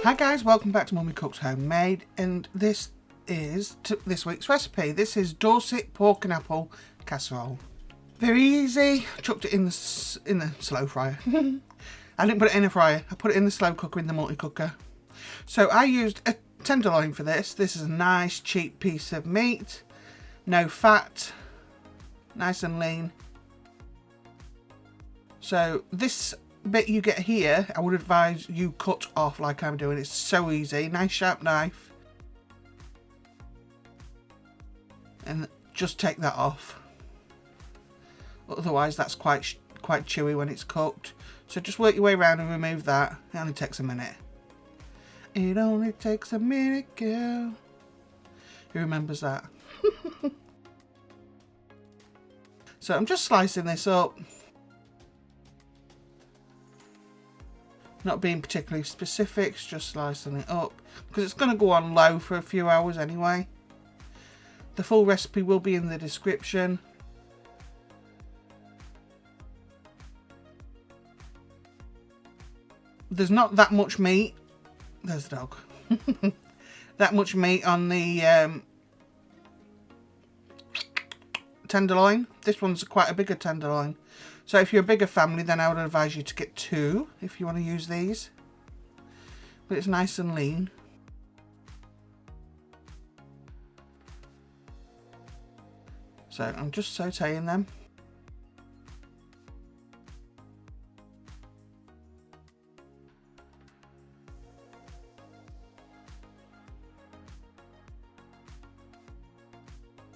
Hi guys, welcome back to Mummy Cooks Homemade, and this is this week's recipe. This is Dorset pork and apple casserole. Very easy. Chucked it in the slow fryer. I didn't put it in a fryer. I put it in the slow cooker in the multi cooker. So I used a tenderloin for this. This is a nice cheap piece of meat, no fat, nice and lean. So this bit you get here, I would advise you cut off like I'm doing. It's so easy. Nice sharp knife, and just take that off. Otherwise that's quite chewy when it's cooked. So just work your way around and remove that. It only takes a minute. It only takes a minute, girl. Who remembers that? So I'm just slicing this up. Not being particularly specific, just slicing it up because it's going to go on low for a few hours anyway. The full recipe will be in the description. There's not that much meat. There's the dog. That much meat on the tenderloin. This one's quite a bigger tenderloin. So if you're a bigger family, then I would advise you to get 2 if you want to use these. But it's nice and lean. So I'm just sauteing them.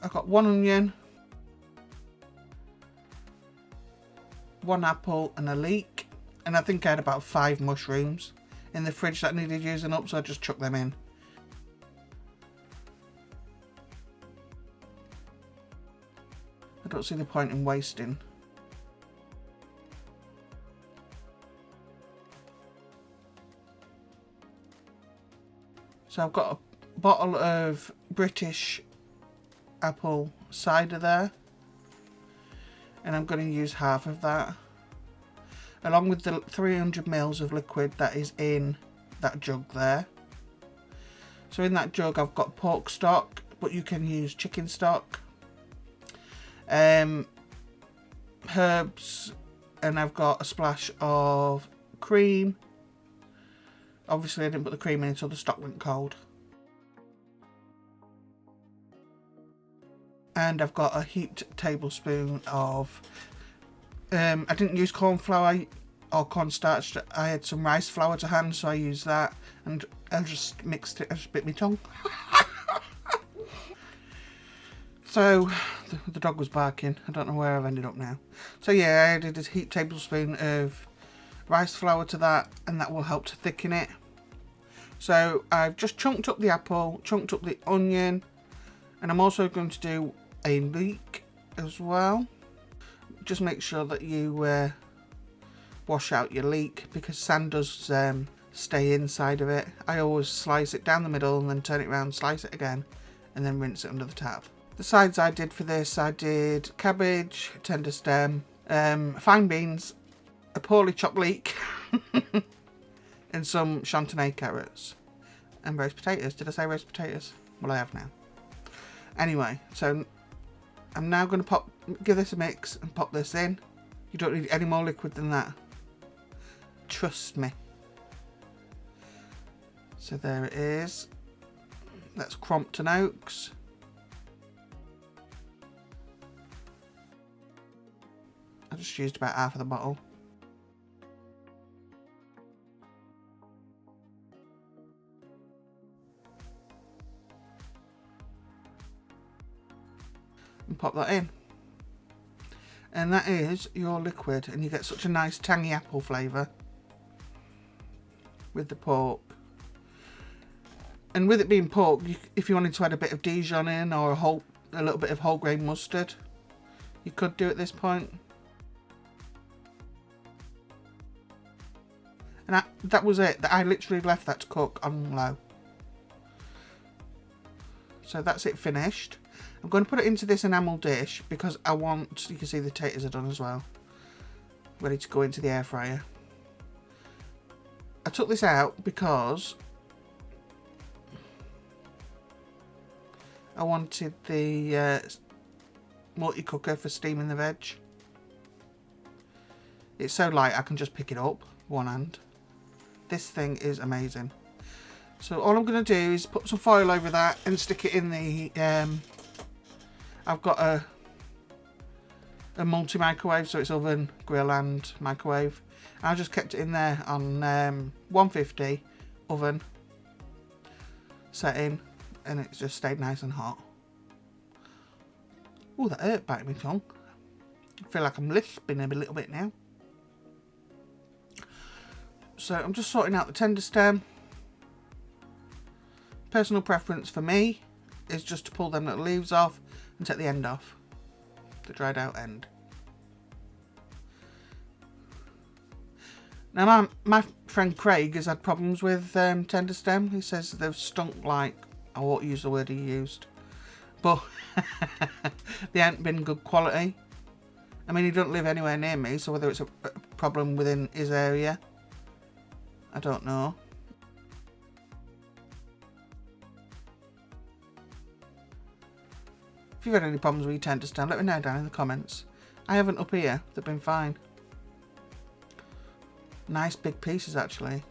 I've got 1 onion, 1 apple and a leek, and I think I had about 5 mushrooms in the fridge that needed using up, so I just chucked them in. I don't see the point in wasting. So I've got a bottle of British apple cider there, and I'm going to use half of that along with the 300 ml of liquid that is in that jug there. So in that jug I've got pork stock, but you can use chicken stock, herbs, and I've got a splash of cream. Obviously I didn't put the cream in until the stock went cold. And I've got a heaped tablespoon of, I didn't use cornflour or cornstarch. I had some rice flour to hand, so I used that, and I just mixed it. I just bit my tongue. So the dog was barking. I don't know where I've ended up now. So yeah, I added a heaped tablespoon of rice flour to that, and that will help to thicken it. So I've just chunked up the apple, chunked up the onion, and I'm also going to do a leek as well. Just make sure that you wash out your leek, because sand does stay inside of it. I always slice it down the middle and then turn it around, slice it again, and then rinse it under the tap. The sides I did for this, I did cabbage, tender stem, fine beans, a poorly chopped leek, and some chantenay carrots, and roast potatoes. Did I say roast potatoes? Well, I have now. Anyway, so I'm now going to give this a mix and pop this in. You don't need any more liquid than that. Trust me. So there it is. That's Crompton Oaks. I just used about half of the bottle. And pop that in, and that is your liquid, and you get such a nice tangy apple flavour with the pork. And with it being pork, if you wanted to add a bit of Dijon in, or a little bit of whole grain mustard, you could do at this point. And that was it. I literally left that to cook on low. So that's it finished. I'm going to put it into this enamel dish because I want, you can see the taters are done as well, ready to go into the air fryer. I took this out because I wanted the multi-cooker for steaming the veg. It's so light I can just pick it up one hand. This thing is amazing. So all I'm going to do is put some foil over that and stick it in the... I've got a multi-microwave, so it's oven, grill and microwave. I just kept it in there on 150 oven setting, and it just stayed nice and hot. Oh, that hurt biting my tongue. I feel like I'm lisping a little bit now. So I'm just sorting out the tender stem. Personal preference for me is just to pull them little leaves off and take the end off, the dried out end. Now my friend Craig has had problems with tender stem. He says they've stunk like, I won't use the word he used, but they haven't been good quality. I mean, he doesn't live anywhere near me, so whether it's a problem within his area, I don't know. If you've had any problems with your tender stem, let me know down in the comments. I haven't up here, they've been fine. Nice big pieces actually.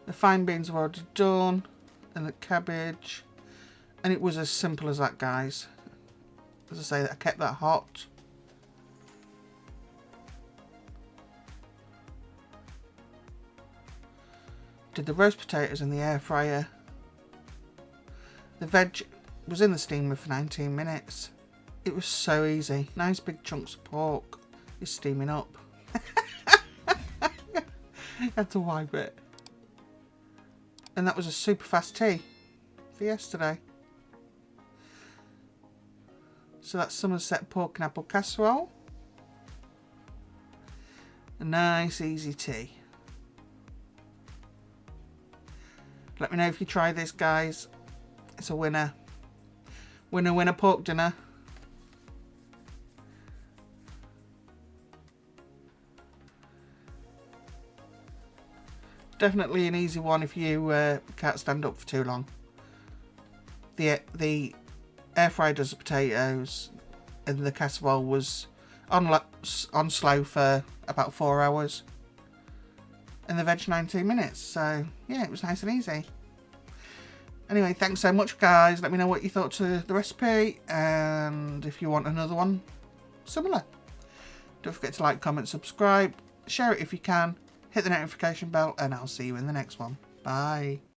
The fine beans are already done, and the cabbage, and it was as simple as that, guys. As I say, I kept that hot. Did the roast potatoes in the air fryer. The veg was in the steamer for 19 minutes. It was so easy. Nice big chunks of pork is steaming up. I had to wipe it. And that was a super fast tea for yesterday. So that's Somerset pork and apple casserole. A nice easy tea. Let me know if you try this, guys. It's a winner. Winner, winner pork dinner. Definitely an easy one if you can't stand up for too long. The air fryer does the potatoes, and the casserole was on slow for about 4 hours, and the veg 19 minutes. So yeah, it was nice and easy. Anyway, thanks so much, guys. Let me know what you thought to the recipe, and if you want another one similar. Don't forget to like, comment, subscribe, share it if you can. Hit the notification bell, and I'll see you in the next one. Bye.